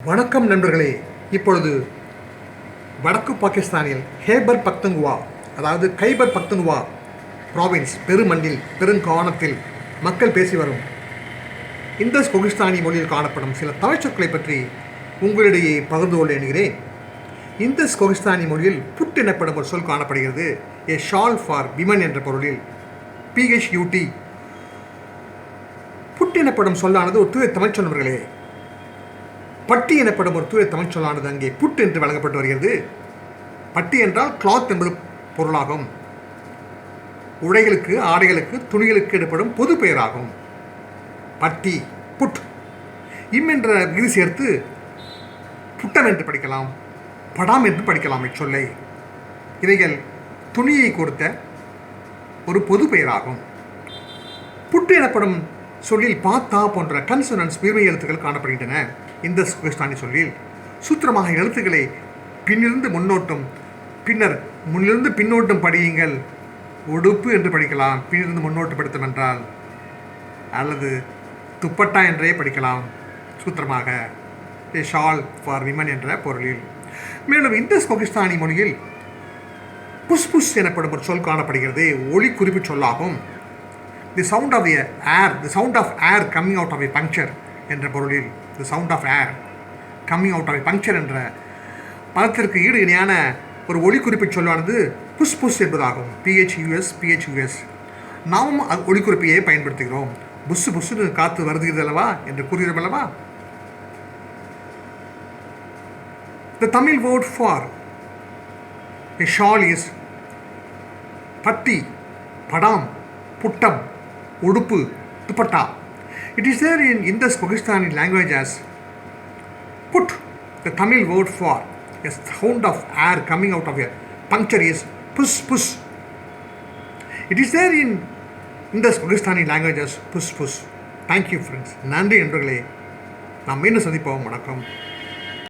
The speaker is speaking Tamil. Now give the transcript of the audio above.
வணக்கம் நண்பர்களே. இப்பொழுது வடக்கு பாகிஸ்தானில் ஹேபர் பக்துன்குவா, அதாவது கைபர் பக்துன்குவா ப்ராவின்ஸ் பெருமண்டில் பெருங்கானத்தில் மக்கள் பேசி வரும் இந்தஸ் கொகிஸ்தானி மொழியில் காணப்படும் சில தமிழ் சொற்களை பற்றி உங்களிடையே பகிர்ந்து கொள்ள எண்ணுகிறேன். இந்தஸ் கொகிஸ்தானி மொழியில் புட் எனப்படும் ஒரு சொல் காணப்படுகிறது. ஏ ஷால் ஃபார் விமன் என்ற பொருளில் PHUT. புட் எனப்படும் சொல்லானது ஒரு தூய தமிழ் சொன்னவர்களே. பட்டி எனப்படும் ஒரு தூய தமிழ் சொல்லானது அங்கே புட் என்று வழங்கப்பட்டு வருகிறது. பட்டி என்றால் கிளாத் என்பது பொருளாகும். உடைகளுக்கு, ஆடைகளுக்கு, துணிகளுக்கு இடப்படும் பொது பெயராகும். பட்டி, புட். என்ற விதி சேர்த்து புட்டம் என்று படிக்கலாம், படாம் என்று படிக்கலாம் இச்சொல்லை. இவைகள் துணியை கொடுத்த ஒரு பொது பெயராகும். புட்டு எனப்படும் சொல்லில் பாத்தா போன்ற கன்சனன்ஸ் மீர்மை எழுத்துக்கள் காணப்படுகின்றன. இந்த கொகிஸ்தானி சொல்லில் சூத்திரமாக எழுத்துக்களை பின்னிருந்து முன்னோட்டும், பின்னர் முன்னிலிருந்து பின்னோட்டும் படியுங்கள். உடுப்பு என்று படிக்கலாம், பின்னிருந்து முன்னோட்டப்படுத்தும் என்றால், அல்லது துப்பட்டா என்றே படிக்கலாம் சூத்திரமாக, ஏ ஷால் ஃபார் விமன் என்ற பொருளில். மேலும் இந்த கொகிஸ்தானி மொழியில் புஷ் புஷ் எனப்படும் ஒரு சொல் காணப்படுகிறது. ஒளி குறிப்பு சொல்லாகும். The sound of air, the sound of air coming out of a puncture என்ற பொருளில், the sound of air coming out of a puncture என்ற பதத்திற்கு ஈடு இணையான ஒரு ஒளி குறிப்பு சொல்லானது புஷ் புஷ் என்பதாகும். PHUS. நாமும் ஒளி குறிப்பையே பயன்படுத்துகிறோம். புஷ் புஷ்னு காற்று வருகிறது அல்லவா என்று கூறுகிறோம் அல்லவா. The Tamil word for a shawl is patti, padam, puttam, udupu, dupatta. It is there in Indus Pakistani language as put. The Tamil word for a sound of air coming out of a puncture is push push. It is there in Indus Pakistani language as push push. Thank you friends. நன்றி நண்பர்களே. நாம் மீண்டும் சந்திப்போம். வணக்கம்.